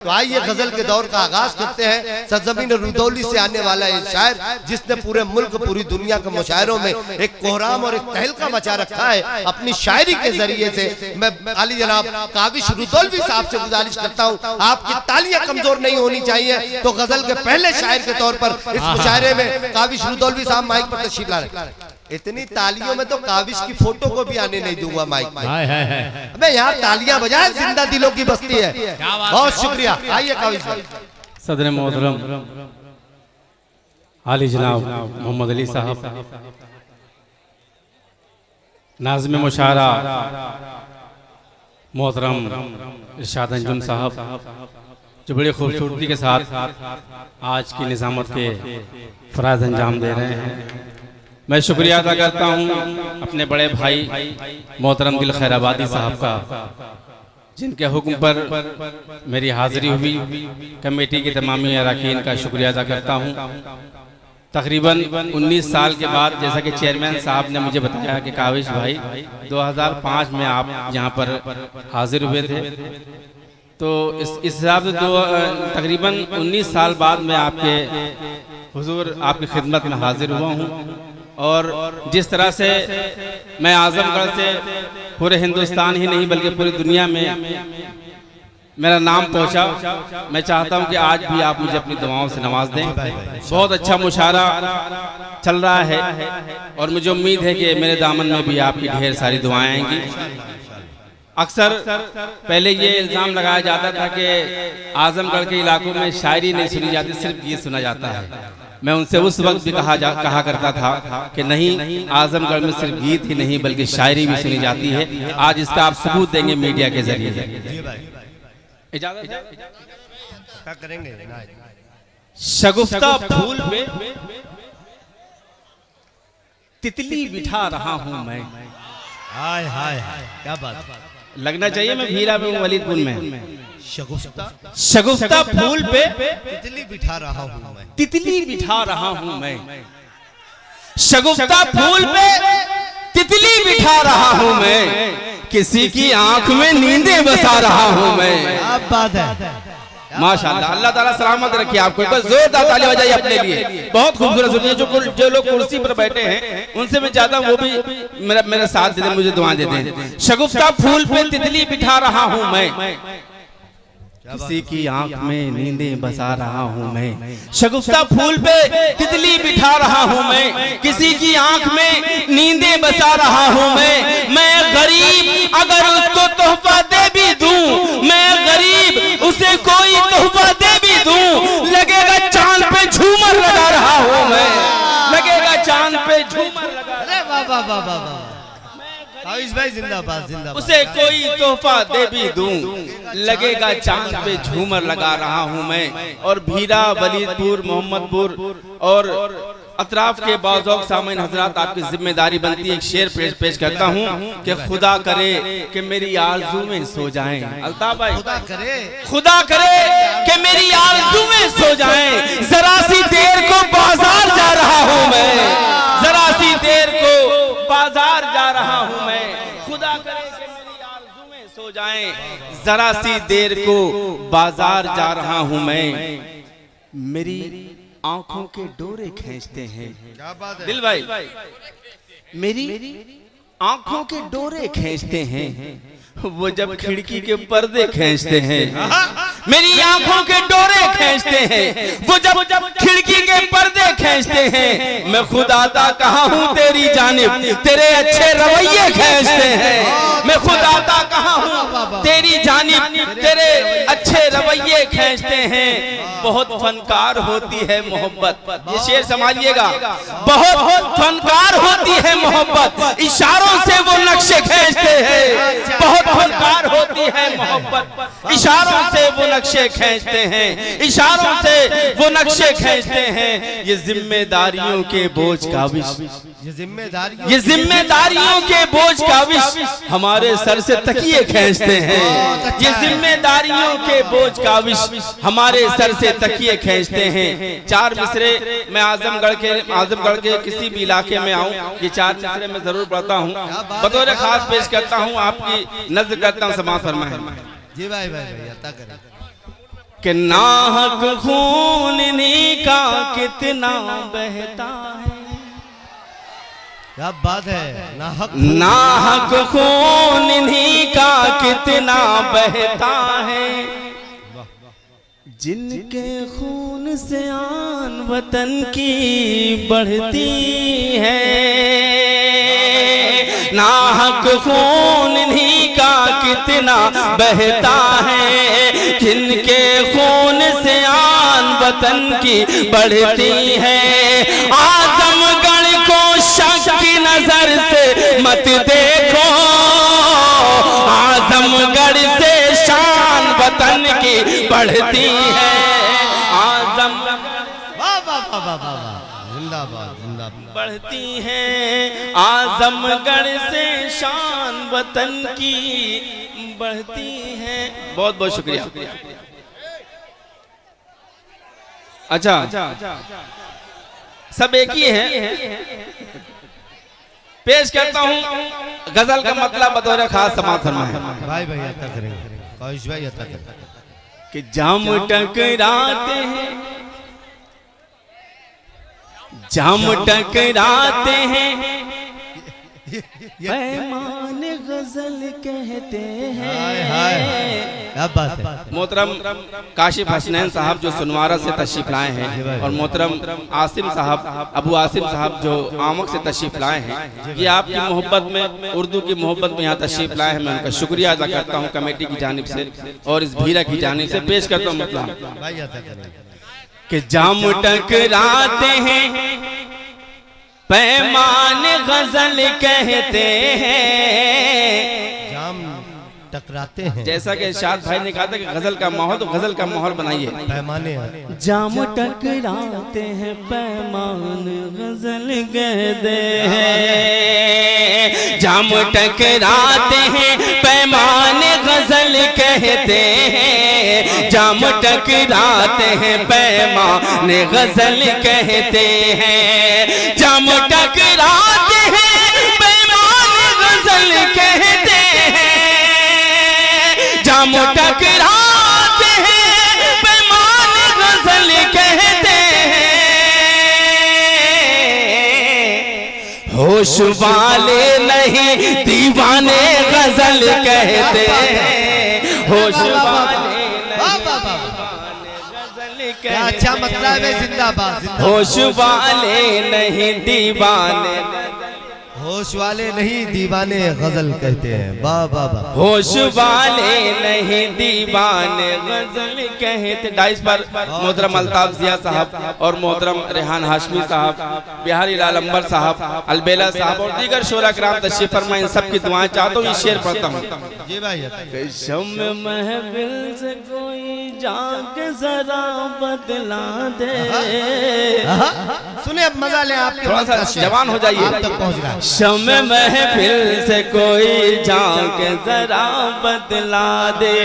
तो आइए गजल के दौर का आगाज करते हैं। सरजमीन रुदौली से आने वाला ये शायर जिसने पूरे मुल्क पूरी दुनिया के मुशायरों में एक कोहराम और एक तहलका मचा रखा है अपनी शायरी के जरिए से। मैं आली जनाब काविश रुदौली साहब से गुजारिश करता हूँ, आपकी तालियां कमजोर नहीं होनी चाहिए। तो गजल के पहले शायर के तौर पर इस मुशायरे में काविश रुदौली साहब माइक पर तशरीफ ला रहे। इतनी तालियों में तो काविश की फोटो को भी आने नहीं दूंगा माइक में। मैं यहाँ तालियां बजाए, जिंदा दिलों की बस्ती है। बहुत शुक्रिया। आइए काविश भाई। सदर मोहतरम आली जनाब मोहम्मद अली साहब, नाज़िम मुशायरा मोहतरम इरशाद अंजुम साहब, जो बड़ी खूबसूरती के साथ आज की निज़ामत के फ़राज़ अंजाम दे रहे हैं। मैं शुक्रिया अदा करता हूँ अपने बड़े भाई मोहतरम दिल खैराबादी साहब का, जिनके हुक्म पर मेरी हाज़िरी हुई। कमेटी के तमामी अरकान का शुक्रिया अदा करता हूँ। तकरीबन 19 साल के बाद, जैसा कि चेयरमैन साहब ने मुझे बताया कि काविश भाई 2005 में आप यहाँ पर हाजिर हुए थे, तो इस हिसाब से तकरीबन 19 साल बाद मैं आपके हुजूर आपकी खिदमत में हाजिर हुआ हूँ। और जिस तरह से मैं आजमगढ़ से पूरे हिंदुस्तान ही नहीं बल्कि पूरी दुनिया में मेरा नाम पहुंचा, मैं चाहता हूं कि आज भी आप मुझे अपनी दुआओं से नवाज दें। बहुत अच्छा मुशायरा चल रहा है और मुझे उम्मीद है कि मेरे दामन में भी आपकी ढेर सारी दुआएं आएंगी। अक्सर पहले ये इल्ज़ाम लगाया जाता था कि आजमगढ़ के इलाकों में शायरी नहीं सुनी जाती, सिर्फ गीत सुना जाता है। मैं उनसे उस वक्त भी कहा करता था कि नहीं, आजमगढ़ में सिर्फ गीत ही नहीं बल्कि शायरी भी सुनी जाती है। आज इसका आप सबूत देंगे मीडिया के जरिए। इजाज़त है? क्या करेंगे? शगुफ्ता फूल पे तितली बिठा रहा हूं मैं। हाय हाय, क्या बात। लगना चाहिए मैं भीरा में हूँ, वलीदपुर में। शगुफ्ता फूल पे तितली बिठा रहा हूँ मैं, तितली बिठा रहा हूँ मैं। शगुफ्ता फूल पे तितली बिठा रहा हूँ मैं, किसी की आंख में नींदें बसा रहा हूँ मैं। अब बात है। माशाअल्लाह, अल्लाह ताला सलामत रखे आपको। एक बार जोरदार ताली बजाइए अपने लिए। बहुत खूबसूरत सुनिए। जो लोग कुर्सी पर बैठे हैं उनसे मैं चाहता हूँ वो भी मेरा साथ दे दें, मुझे दुआ दे दें। शगुफ्ता फूल पे तितली बिठा रहा हूँ मैं, किसी की आंख में नींदें बसा रहा हूँ मैं। शगुफ्ता फूल पे तितली बिठा रहा हूँ मैं, किसी की आंख में नींदें बसा रहा हूँ मैं गरीब अगर उसको तोहफा दे भी दूं, मैं गरीब उसे कोई तोहफा दे भी दूं, लगेगा चांद पे झूमर लगा रहा हूँ मैं, लगेगा चांद पे झूमर लगा। अरे वाह वाह वाह वाह, काविश भाई जिंदाबाद जिंदाबाद। उसे कोई तोहफा दे भी दूं, लगेगा चांद पे झूमर लगा रहा हूं मैं। और भीरा, वलीदपुर, मोहम्मदपुर और अतराफ के बाज़ौक़ सामईन हजरात, आपकी जिम्मेदारी बनती है एक शेर पेश करता हूं कि खुदा करे कि मेरी आरज़ूएं सो जाएं। अल्ताफ भाई, खुदा करे कि मेरी आरज़ूएं सो जाएं, जरा सी देर को बाजार जा रहा हूं मैं, जरा सी देर को बाजार जा रहा हूं मैं। खुदा करे कि मेरी आरज़ूएं सो जाएं, जरा सी देर को बाजार जा रहा हूं मैं। मेरी आंखों के डोरे खींचते हैं। क्या बात है दिल भाई, मेरी आंखों के डोरे खींचते हैं वो जब खिड़की के पर्दे खींचते हैं। मेरी आंखों के डोरे खींचते हैं वो जब खिड़की के पर्दे खींचते हैं। मैं खुदाता कहाँ हूँ तेरी जानिब, तेरे अच्छे रवैये खींचते हैं। मैं खुदाता कहाँ हूँ तेरी जानिब, तेरे अच्छे रवैये खींचते हैं। बहुत फनकार होती है मोहब्बत, ये शेर संभालिएगा। बहुत फनकार होती है मोहब्बत, इशारों से वो नक्शे खींचते हैं। बहुत फनकार होती है मोहब्बत, इशारों से वो नक्शे खींचते हैं, इशारों से वो नक्शे खींचते हैं। ये जिम्मेदारियों के बोझ काविश, ये जिम्मेदारियों के बोझ काविश हमारे सर से तकिए खींचते हैं। ये जिम्मेदारियों के बोझ काविश हमारे सर से तकिए खींचते हैं। चार मिसरे मैं आजमगढ़ के किसी भी इलाके में आऊं, ये चार मिसरे मैं जरूर पढ़ता हूं, बतौर खास पेश करता हूं, आपकी नज़र करता हूं, समाअत फरमाएं। जी भाई भाई अता करें। कि नाहक खून इन्हीं का कितना बहता है। क्या बात है। नाहक खून इन्हीं का कितना बहता है, जिनके खून से आन वतन की बढ़ती है। नाहक खून इन्हीं का कितना बहता है, जिनके खून से आन वतन की बढ़ती है। आजमगढ़ को शक की नजर से मत देखो, आजमगढ़ से शान वतन की बढ़ती है। जिंदाबाद जिंदाबाद बढ़ती है, आजमगढ़ से शान वतन की बढ़ती है। बहुत बहुत शुक्रिया। अच्छा, सब एक ही है। पेश करता हूँ गजल का मतलब बतौर खास समाप्त फरमाएं। भाई भाई अता करेंगे, कौश भाई अता करेंगे। कि जाम टकराते हैं, जाम टकराते हैं, पैमान गजल कहते हैं। क्या बात है। मोहतरम काशिफ हसनैन साहब जो सुनवारा से तशरीफ लाए हैं, और मोहतरम आसिम साहब, अबू आसिम साहब जो आमक से तशरीफ लाए हैं, ये आपकी मोहब्बत में, उर्दू की मोहब्बत में यहाँ तशरीफ लाए हैं। मैं उनका शुक्रिया अदा करता हूँ कमेटी की जानिब से और इस भीरा की जानिब से। पेश करता हूँ मतलब कि जाम टकराते हैं, पैमान गजल कहते हैं। जाम टकराते हैं, जैसा कि इरशाद भाई ने कहा था कि गजल का माहौल, तो गजल का माहौल बनाइए। पैमाने जाम टकराते हैं, पैमान गजल कहते हैं। जाम टकराते हैं, पैमान गजल कहते हैं। जाम टकराते हैं, पैमान गजल कहते हैं। जाम टकराते हैं, पैमान गजल कहते हैं। जाम टकराते हैं, पैमान गजल कहते हैं। होश वाले नहीं दीवाने गजल कहते हैं। होश वाले क्या अच्छा मतलब है। जिंदाबाद। होश वाले नहीं दीवाने, होश वाले नहीं दीवाने गजल कहते हैं। वाह वाह वाह। होश वाले नहीं दीवाने गजल कहते। डाइस पर मोहतरम अल्ताफ जिया साहब और मोहतरम रेहान हाशमी साहब, बिहारी लाल अंबर साहब, अलबेला साहब और दीगर शोरा कराम तशरीफ फरमा। इन सब की दुआएं चाहता हूँ। ये शेर पढ़ता हूँ। जी भाई। शम्म महफिल से कोई जाके जरा बदला दे। सुने अब मजा ले, आप थोड़ा सा जवान हो जाइए। आप तक पहुंच रहा है। शम्म महफिल से कोई जाके जरा बदला दे।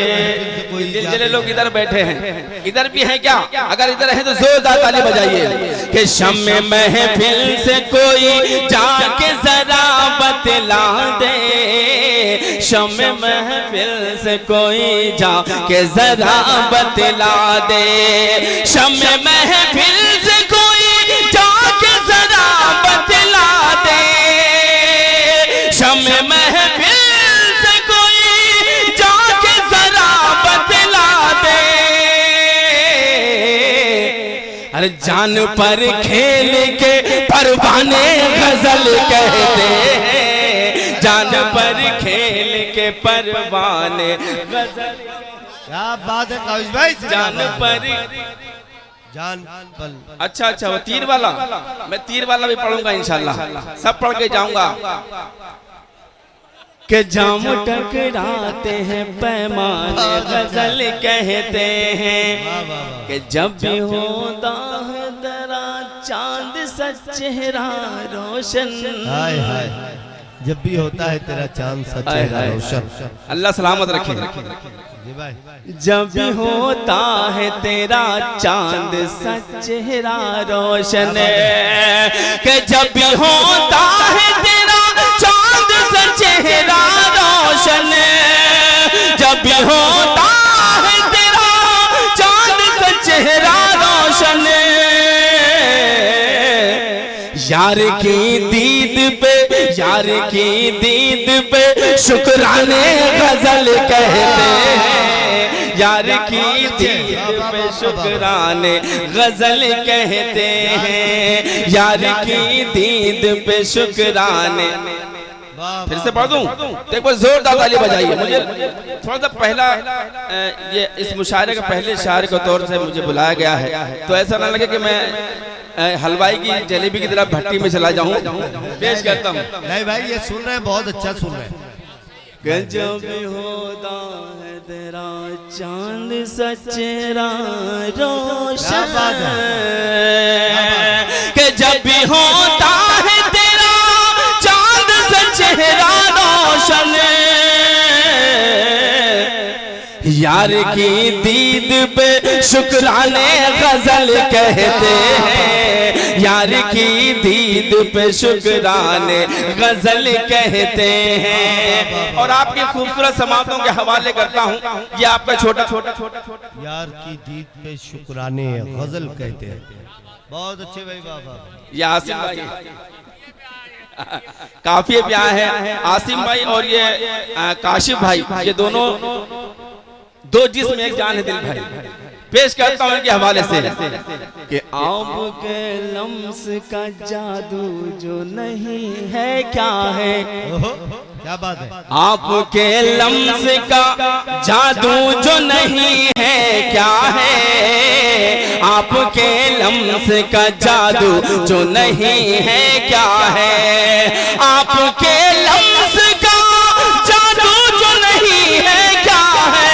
दिलजले लोग इधर बैठे हैं, इधर भी हैं क्या? अगर इधर है तो जोरदार ताली बजाइए। कि शम्म महफिल से कोई जाके जरा बदला दे। शम्म महफिल से कोई जाके जरा बदला दे। शम्म महफिल से कोई जाके जरा बदला दे। शम्म महफिल से कोई जाके जरा बदला दे। अरे जान पर खेल के परवाने गजल कहते हैं। जान पर खेल के परवाने गजल। क्या बात है काविश भाई। जान पर जान पल। अच्छा अच्छा, वो तीर वाला, मैं तीर वाला भी पढ़ूंगा इंशाल्लाह, सब पढ़ के जाऊंगा। के जाम टकराते हैं, पैमाने गजल कहते हैं। कि जब भी होता है दरा चांद सा चेहरा रोशन। हाय हाय, जब भी होता है तेरा चांद सा चेहरा रोशन। अल्लाह सलामत रखे। जब भी होता है तेरा चांद सा चेहरा रोशन। के जब भी होता है तेरा चांद सा चेहरा रोशन। जब भी होता है तेरा चांद यार की दीद पे, यार की दीद पे शुक्राने गजल कहते हैं। यार की दीद पे शुक्राने गजल कहते हैं। यार की दीद पे शुक्राने। फिर से पढ़ दूं तो एक बार जोरदार ताली बजाइए। मुझे थोड़ा सा पहला ये इस मुशायरे का पहले शायर के तौर से मुझे बुलाया गया है, तो ऐसा ना लगे कि मैं हलवाई की जलेबी की तरह भट्टी में चला जाऊं। पेश करता हूं। नहीं भाई, ये सुन रहे हैं, बहुत अच्छा सुन रहे हैं। गजब होता है तेरा चांद सचेरा रोशन, कि जब भी होता है तेरा चांद सचेरा रोशन। यार की दीद पे शुक्राने गजल कहते हैं। यार की दीद पे शुक्राने गजल कहते हैं। और आपकी खूबसूरत समातों के हवाले करता हूँ। ये आपका छोटा यार की दीद पे शुक्राने गजल कहते हैं। बहुत अच्छे भाई, बाबा। ये आसिम भाई काफी प्यार है। आसिम भाई और ये काशिफ भाई, ये दोनों दो जिस्म एक जान है दिल भाई। पेश करता हूं इनके हवाले से कि आपके लम्स का जादू जो नहीं है क्या है। क्या बात है। आपके लम्स का जादू जो नहीं है क्या है। आपके लम्स का जादू जो नहीं है क्या है। आपके लम्स का जादू जो नहीं है क्या है।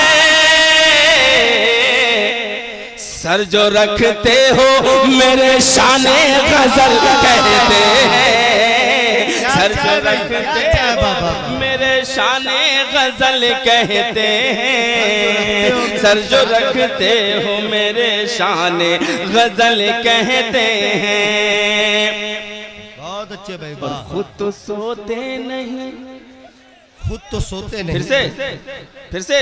सर जो रखते हो मेरे शाने गजल कहते हैं। सर जो रखते हो मेरे शाने गजल कहते हैं। सर जो रखते हो मेरे शाने गजल कहते हैं। बहुत अच्छे भाई। खुद तो सोते नहीं, खुद तो सोते नहीं। फिर से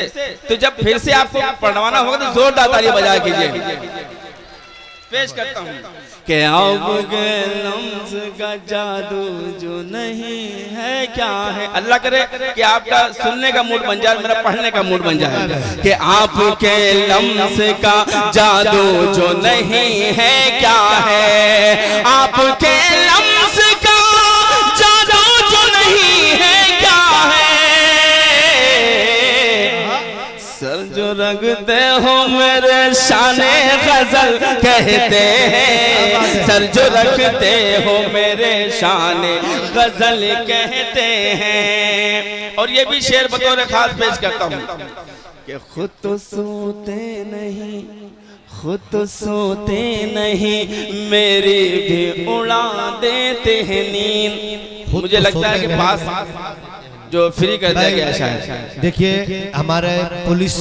तो जब फिर से आपको पढ़वाना होगा तो जोरदार ताली बजा कीजिए। पेश करता हूँ कि आपके लम्स का जादू जो नहीं है क्या है। अल्लाह करे कि आपका सुनने का मूड बन जाए, मेरा पढ़ने का मूड बन जाए। कि आपके लम्स का जादू जो नहीं है क्या है। आपके लम्स का जादू जो नहीं है क्या है। सर जो रखते हो मेरे शाने गजल कहते हैं। सर जो रखते हो मेरे शाने गजल कहते हैं। और ये भी शेर बतौर खास पेश करता हूँ कि खुद तो सोते नहीं, खुद तो सोते नहीं, मेरी भी उड़ा देते हैं नींद। मुझे लगता है कि पास जो फ्री कर दिया गया शायद। देखिए, हमारे पुलिस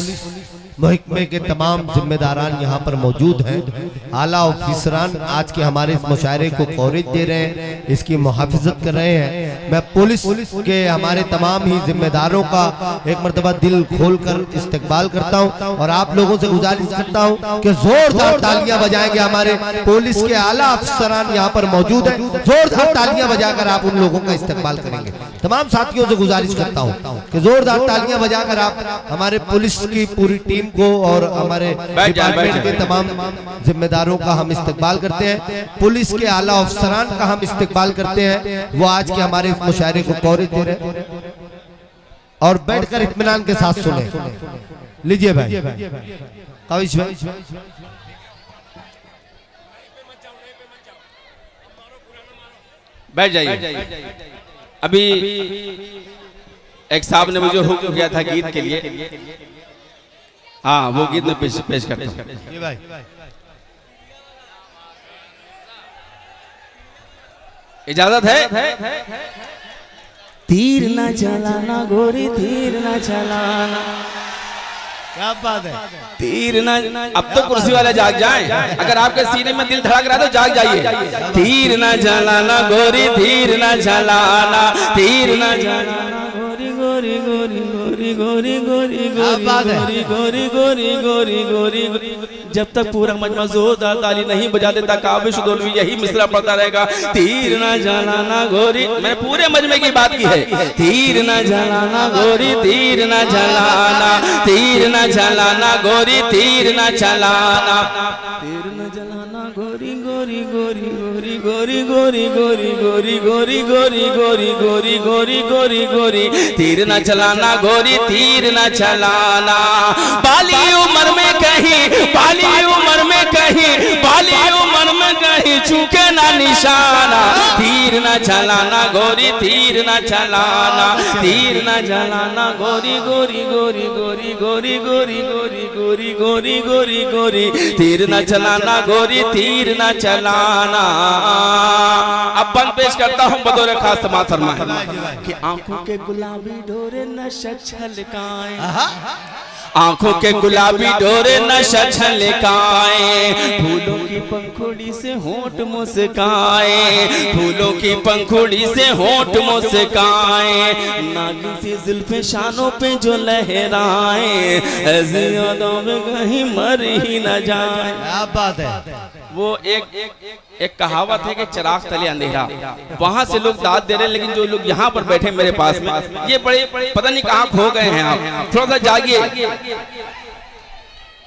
महकमे के तमाम जिम्मेदारान यहाँ पर मौजूद हैं। आला ऑफिसरान आज के हमारे इस मुशायरे को कवरेज दे रहे हैं, इसकी मुहाफिजत कर रहे हैं। मैं पुलिस के हमारे तमाम ही जिम्मेदारों का एक मरतबा दिल खोलकर इस्तकबाल करता हूँ और आप लोगों से गुजारिश करता हूँ कि जोरदार तालियां बजाएंगे। हमारे पुलिस के आला अफसरान यहाँ पर मौजूद हैं, जोरदार तालियां बजाकर आप उन लोगों का इस्तकबाल करेंगे। तमाम साथियों से गुजारिश करता हूँ कि जोरदार तालियां बजाकर आप हमारे पुलिस की पूरी टीम को और हमारे डिपार्टमेंट के तमाम जिम्मेदारों का हम इस्तकबाल करते हैं। पुलिस के आला अफसरान का हम इस्तकबाल करते हैं। वो आज के हमारे इस मुशायरे को कवरेज दे रहे हैं और बैठकर इत्मीनान के साथ सुने। लीजिए भाई, काविश भाई। बैठ जाइए। अभी एक साहब ने मुझे हुक्म किया था गीत के लिए। हाँ, वो गीत में पेश करता हूँ। इजाजत है। तीर न चलाना गोरी, तीर न चलाना। क्या बात है। तीर न, अब तो कुर्सी वाले जाग जाएं। अगर आपके सीने में दिल धड़क रहा है तो जाग जाइए। तीर न चलाना गोरी, तीर न चलाना, तीर न चलाना गोरी गोरी गोरी गोरी गोरी गोरी गोरी गोरी गोरी गोरी गोरी गोरी जब तक पूरा मजमा जोरदार ताली नहीं बजा देता काबिश दौलवी यही मिसरा पड़ता रहेगा। तीर न जलाना गोरी, मैंने पूरे मजमे की बात की है। तीर न जलाना गोरी, तीर न जलाना, तीर न जलाना गोरी, तीर न जलाना, तीर न जलाना गोरी गोरी गोरी गोरी गोरी गोरी गोरी गोरी गोरी गोरी गोरी गोरी गोरी गोरी, तीर न चलाना गोरी, तीर न चलाना। बाली उम्र में कहीं, बाली उम्र में कहीं, बाली उम्र में कहीं चूके ना निशाना। तीर न चलाना गोरी, तीर न चलाना, तीर न जलाना गोरी गोरी गोरी गोरी गोरी गोरी गोरी गोरी गोरी गोरी गोरी, तीर न चलाना गोरी, तीर न चलाना। अब बंद पेश करता हूँ बतौर खास समाज फरमाए कि आंखों के गुलाबी डोरे नशा छलकाए, आंखों के गुलाबी डोरे नशा छलकाए, फूलों की पंखुड़ी से होंठ मुस्काए, फूलों की पंखुड़ी से होंठ मुस्काए, नागिन सी जुल्फे शानों पे जो लहराए, ऐसी यादों में कहीं मर ही न जाए। क्या बात है। वो एक कहावत है कि चिराग तले अंधेरा, वहां से लोग दाद दे रहे हैं, लेकिन जो लोग यहाँ पर बैठे मेरे पास में ये बड़े पता नहीं कहाँ खो गए हैं। आप थोड़ा सा जागिए।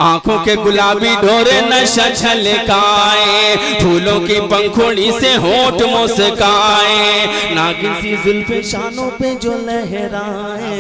आंखों के गुलाबी डोरे नशा छलकाए, फूलों की पंखुड़ी से होंठ मुस्काए, नागिन सी जुल्फे शानों पे जो लहराए,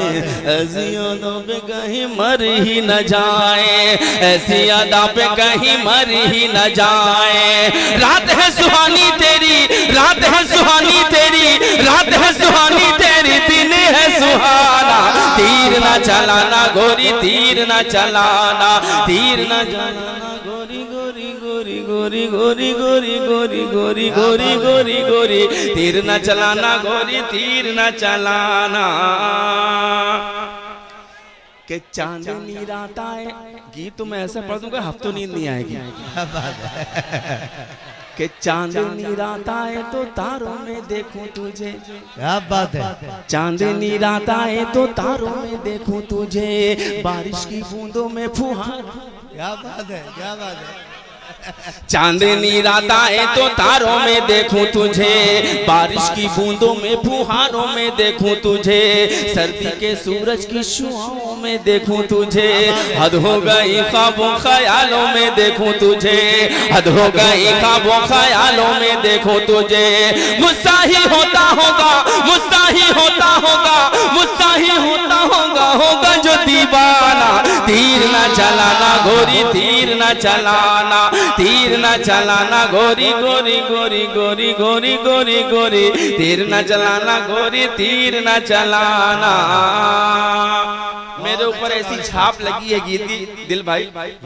ऐसी यादों पे कहीं मर ही न जाए, ऐसी यादों पे कहीं मर ही न जाए। रात है सुहानी तेरी, रात है सुहानी तेरी, रात है सुहानी तेरी, दिन है सुहाना। तीर न चलाना गोरी, तीर न चलाना, तीर न जलाना गोरी गोरी गोरी गोरी गोरी गोरी गोरी गोरी गोरी गोरी गोरी, तीर न चलाना गोरी, तीर न चलाना। के चांदनी रात आए, गीत तो मैं ऐसा पढ़ दूंगा हफ्तों नींद नहीं आएगी। कि चांदनी रात आए तो तारों में देखूं तुझे, क्या बात है। चांदनी रात आए तो तारों में देखूं तुझे, बारिश की बूंदों में फुहार। क्या बात है, क्या बात है। चांदनी रात आए तो तारों में देखूं तुझे, बारिश की बूंदों में फुहारों में देखूं तुझे, सर्दी के सूरज की शुआओं में देखूं तुझे, हद हो गई ख्वाबों ख्यालों में देखूं तुझे, हद हो गई ख्वाबों ख्यालों में देखूं तुझे। मुझसा ही होता होगा, मुझसा ही होता होगा, मुझसा ही होता होगा, होगा जो दीवाना। तीर न चलाना गोरी, तीर न चलाना, तीर न चलाना गोरी गोरी गोरी गोरी गोरी गोरी गोरी, तीर न चलाना गोरी, तीर न चलाना। मेरे ऊपर ऐसी छाप लगी है गीत की दिल भाई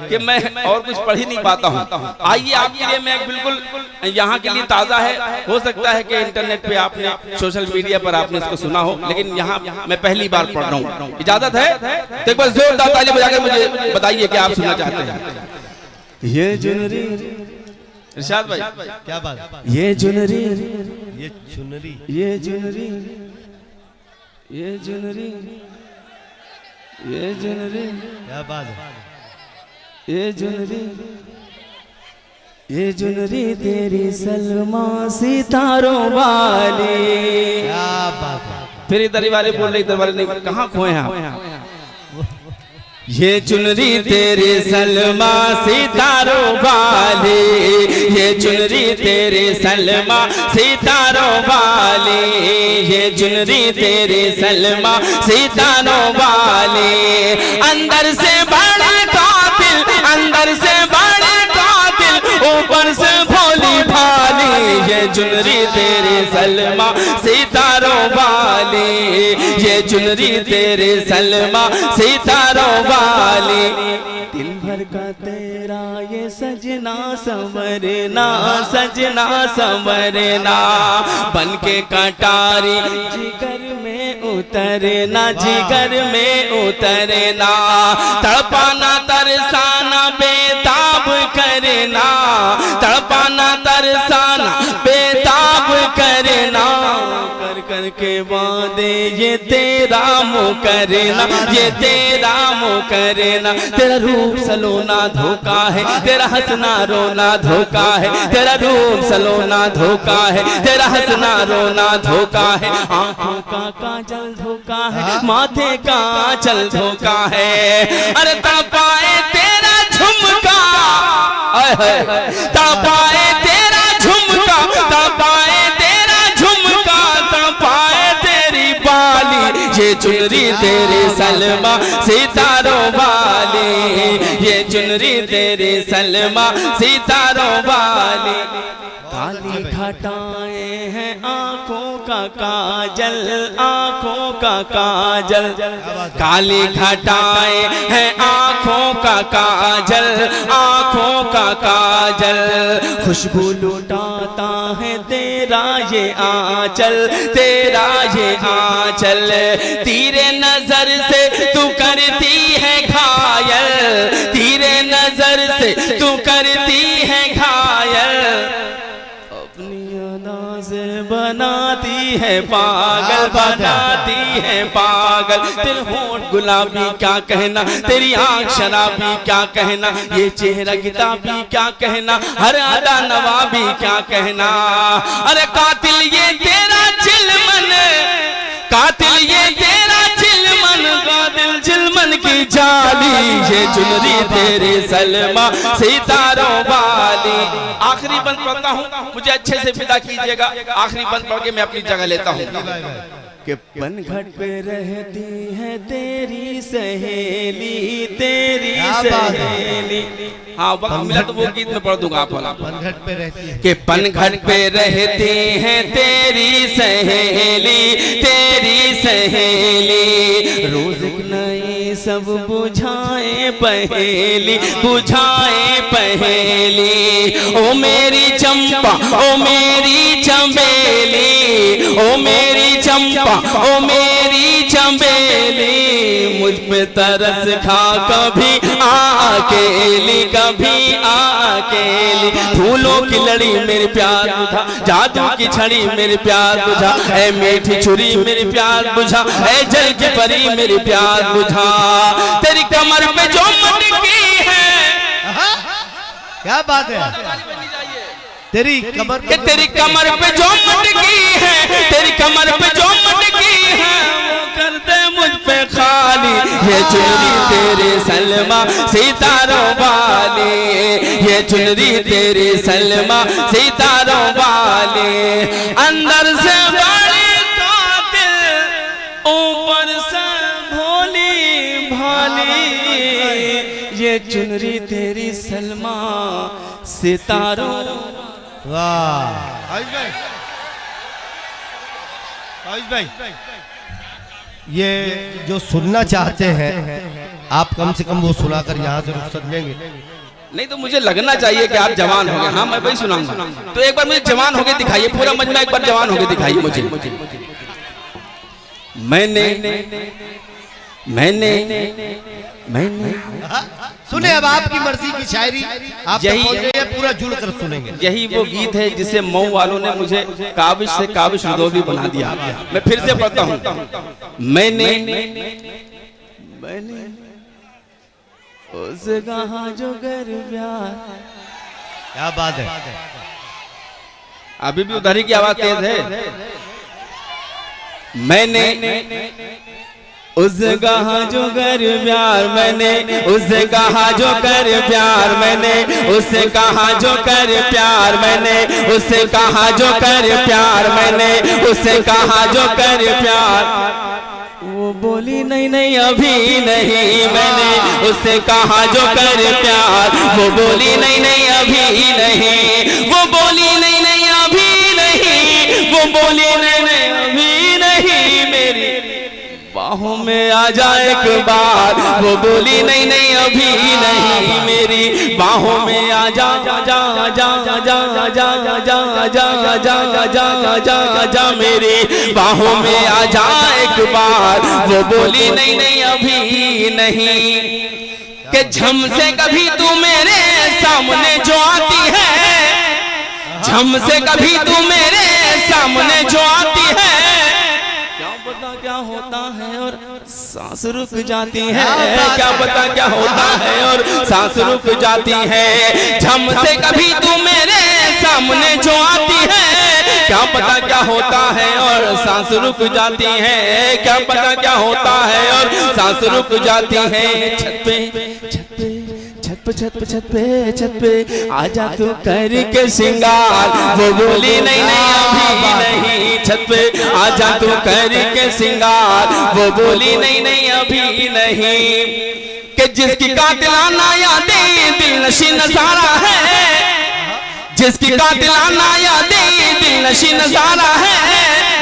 कि मैं और कुछ पढ़ ही नहीं पाता हूँ। आइए आपके लिए मैं बिल्कुल यहाँ के लिए ताज़ा है, हो सकता है कि इंटरनेट पे आपने सोशल मीडिया पर आपने इसको सुना हो, लेकिन यहाँ मैं पहली बार पढ़ रहा हूँ। इजाजत है तो एक बार जोरदार ताली बजाकर मुझे बताइए कि आप सुनना चाहते हैं। ये जुनरी, इरशाद भाई क्या बात। ये जुनरी, ये चुनरी, ये जुनरी, ये जुनरी, ये जुनरी, क्या बात है। ये जुनरी, ये जुनरी तेरी सलमा सितारों वाली। क्या बात है। फिर इधर वाले बोल रहे, इधर वाले नहीं, कहाँ खोए हैं आप। ये चुनरी तेरे सलमा सितारों वाले, ये चुनरी तेरे सलमा सितारों वाले, ये चुनरी तेरे सलमा सितारों वाले। अंदर से बड़े कातिल, अंदर से बड़े कातिल, ऊपर से भोली भाली। ये चुनरी तेरे सलमा सितारों वाले, ये चुनरी तेरे सलमा सितारों वाले। दिन भर का तेरा ये सजना संवरना, सजना संवरना, बन के कटारी जिगर में उतरना, जिगर में उतरना, तड़पाना तरसाना बेताब करना, तड़पाना तरसाना बेताब करना, कर कर के वादे ये तेरा मुकरना, ये तेरा मुकरना। तेरा रूप सलोना धोखा है, तेरा हंसना रोना धोखा है। तेरा रूप सलोना धोखा है, तेरा हंसना रोना धोखा है। आंखों का काजल धोखा है, माथे का आंचल धोखा है। अरे तपाए तेरा झुमका, तपाए तेरा झुमका, तपाए तेरा झुमका, तपाए तेरी बाली। ये चुनरी तेरे सलमा सितारों वाली, ये चुनरी तेरे सलमा सितारों वाली। काली घटाएं हैं आंखों का काजल, आंखों का काजल। काली घटाएं हैं आंखों का काजल, आंखों का काजल। खुशबू लुटाता है तेरा ये आंचल, तेरा ये आंचल। तेरे नजर से तू करती है घायल, तेरे नजर से तू करती है घायल। बनाती है पागल, बनाती है पागल। तेरे होंठ गुलाबी क्या कहना, तेरी आंख शराबी क्या कहना। ये चेहरा किताबी क्या कहना, हर अदा नवाबी क्या कहना। अरे कातिल ये तेरा चिलमन, कातिल ये तेरा चिलमन, कातिल चिलमन की जाली। ये चुनरी तेरे सलमा सितारों वाली। आखिरी बंद पढ़ता हूँ, मुझे अच्छे से विदा कीजिएगा। आखिरी बंद पढ़ के मैं अपनी जगह लेता हूँ। कि पनघट पे रहती है तेरी सहेली, तेरी सहेली। हाँ वक्त मिला तो वो गीत में पढ़ दूंगा आप वाला। पनघट पे रहती है, कि पनघट पे रहती है तेरी सहेली, तेरी सहेली। रोज नई सब बुझाए पहेली, बुझाए पहेली। ओ मेरी चंपा, ओ मेरी चंबेली, ओ मेरी चंपा, ओ मेरी चंबेली। मुझ पे तरस खा कभी अकेली, कभी अकेली। फूलों की लड़ी मेरे प्यार बुझा, जादू की छड़ी मेरे प्यार बुझा। ऐ मीठी छुरी मेरे प्यार बुझा, ऐ जल की परी मेरे प्यार बुझा। तेरी कमर पे जो मटकी है, क्या बात है। तेरी कमर पे, तेरी कमर पे जो मटकी है, तेरी कमर पे जो मटकी है, वो कर दे मुझ पे खाली। ये चुनरी तेरे सलमा सितारों वाली, ये चुनरी तेरे सलमा सितारों वाली। अंदर से बड़ी कातिल, ऊपर से भोली भाली। ये चुनरी तेरी सलमा सितारों। वाह आयुष भाई, ये जो सुनना चाहते हैं आप कम से कम वो सुनाकर यहाँ से रुखसत लेंगे। नहीं तो मुझे लगना चाहिए कि आप जवान हो गए। हाँ मैं वही सुनाऊंगा। तो एक बार मुझे जवान होके दिखाइए, पूरा मजमा एक बार जवान होके दिखाइए मुझे। मैंने सुने अब आपकी मर्जी की शायरी आप पूरा जुड़ कर सुनेंगे। यही वो गीत है जिसे मऊ वालों ने मुझे काबिश से काबिश रुदौली बना दिया। मैं फिर से पढ़ता हूँ। मैंने उस कहा जो कर प्यार। क्या बात है। अभी भी उधारी की आवाज तेज है। मैंने उससे कहा जो कर प्यार, मैंने उससे कहा जो कर प्यार, मैंने उससे कहा जो कर प्यार, मैंने उससे कहा जो कर प्यार, मैंने उससे कहा जो कर प्यार। वो बोली नहीं नहीं अभी नहीं, मैंने उससे कहा जो कर प्यार। वो बोली नहीं नहीं अभी नहीं, वो बोली नहीं नहीं अभी नहीं, वो बोली नहीं नहीं अभी नहीं। मेरी बाहों में आ जा एक बार। वो बोली नहीं नहीं अभी नहीं, मेरी बाहों में आ जा जा जा जा जा जा जा जा जा जा जा जा मेरी बाहों में आ जा एक बार। वो बोली नहीं नहीं अभी नहीं। कि झम से कभी तू मेरे सामने जो आती है, झम से कभी तू मेरे सामने जो आती है, क्या होता है और सांस रुक जाती है, क्या पता क्या होता है और सांस रुक जाती है। झम से कभी तू मेरे सामने जो आती है, क्या पता क्या होता है और सांस रुक जाती है, क्या पता क्या होता है और सांस रुक जाती है। छत पे आजा तू करके सिंगार, वो बोली नहीं नहीं अभी नहीं। छत पे आजा तू करके सिंगार, वो बोली नहीं नहीं अभी नहीं। कि जिसकी कातिलाना यादें दिल नशी नजारा है, जिसकी कातिलाना यादें दिल नशी नजारा है,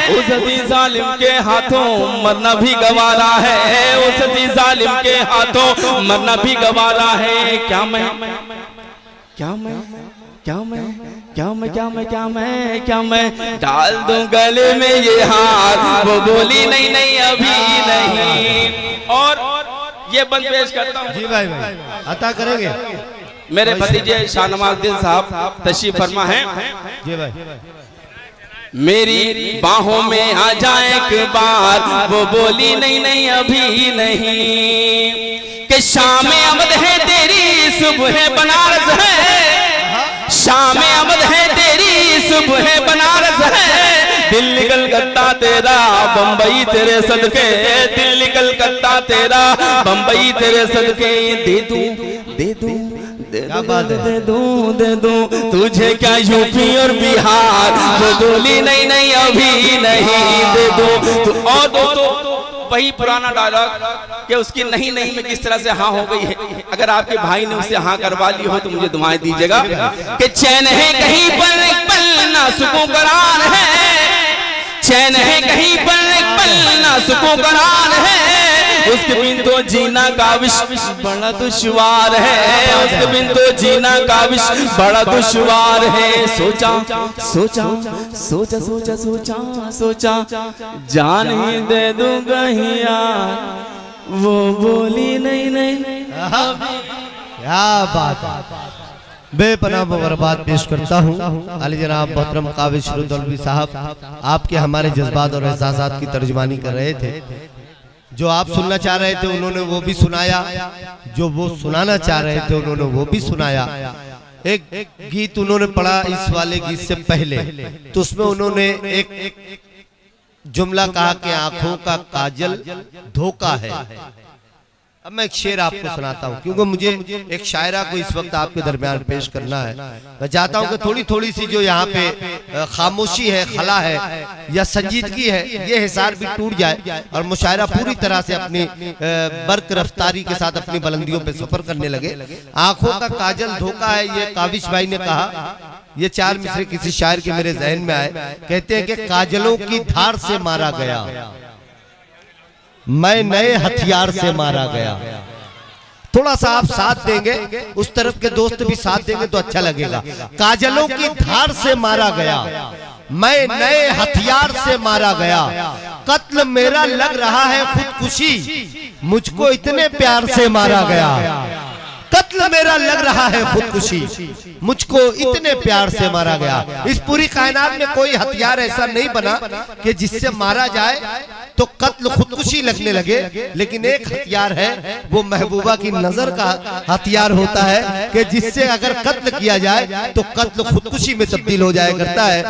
उस अजीज जालिम के हाथों मरना भी गवारा है, उस अजीज जालिम के हाथों मरना भी गवारा है। क्या मैं डाल दूं गले में ये हाथ, वो बोली नहीं नहीं अभी नहीं। और ये बंद पेश करता हूँ जी भाई अता करेंगे। मेरे भतीजे शाहनवाजुद्दीन साहब तशरीफ फरमा है। जी भाई मेरी बाहों में आ जाए एक बार, वो बोली नहीं नहीं अभी नहीं। कि शाम अवध है तेरी सुबह बनारस है, शाम अवध है तेरी सुबह बनारस है। दिल्ली कलकत्ता तेरा बम्बई तेरे सदके, दिल्ली कलकत्ता तेरा बम्बई तेरे सदके। दे दूं दे दूं तुझे क्या यूपी और बिहार, वो बोली नहीं नहीं अभी नहीं। दे दूं और दोस्तों वही पुराना डायलॉग कि उसकी नहीं नहीं में किस तरह से हाँ हो गई है। अगर आपके भाई ने उससे हाँ करवा ली हो तो मुझे दुआएं दीजिएगा। कि चैन है कहीं पर एक पल ना सुकून करार है, चैन है कहीं पर एक पल ना सुकून करार है। उसके बिन तो जीना काविश बड़ा दुश्वार है, उसके बिन तो जीना काविश बड़ा दुश्वार है। सोचा जान ही दे दूंगा यार, वो बोली नहीं नहीं। क्या बात है। बेपनाह मुबारकबाद पेश करता हूँ अली जनाब मोहतरम काविश रुदौलवी साहब, आपके हमारे जज्बात और एहसासात की तर्जुमानी कर रहे थे। जो आप सुनना चाह रहे थे उन्होंने वो भी सुनाया, जो वो सुनाना चाह रहे थे उन्होंने वो भी सुनाया। एक गीत उन्होंने पढ़ा इस वाले गीत से पहले, तो उसमें उन्होंने एक जुमला कहा कि आंखों का काजल धोखा है। अब मैं एक शेर आपको सुनाता हूँ, क्योंकि मुझे एक शायरा को इस वक्त आपके दरमियान पेश करना है। मैं चाहता हूँ कि थोड़ी थोड़ी सी जो यहाँ पे खामोशी है, खला है या संजीदगी है, ये हिसार भी टूट जाए और मुशायरा पूरी तरह से अपनी बर्क रफ्तारी के साथ अपनी बुलंदियों पे सफर करने लगे। आंखों का काजल धोखा है, ये काविश भाई ने कहा। ये चार मिसरे किसी शायर के मेरे जहन में आए। कहते हैं कि काजलों की धार से मारा गया, मैं नए हथियार से मारा गया। थोड़ा सा आप साथ देंगे, उस तरफ के दोस्त भी साथ देंगे तो अच्छा लगेगा। काजलों की धार से मारा गया, मैं नए हथियार से मारा गया। कत्ल मेरा लग रहा है खुदकुशी, मुझको इतने प्यार से मारा गया। कत्ल मेरा लग रहा है खुदकुशी, मुझको इतने प्यार से मारा गया। इस पूरी कायनात में कोई हथियार ऐसा नहीं बना कि जिससे मारा जाए तो कत्ल खुदकुशी लगने लगे, लेकिन एक हथियार है, वो महबूबा की नजर का हथियार होता है कि जिससे अगर कत्ल किया जाए तो कत्ल खुदकुशी में तब्दील हो जाया करता है।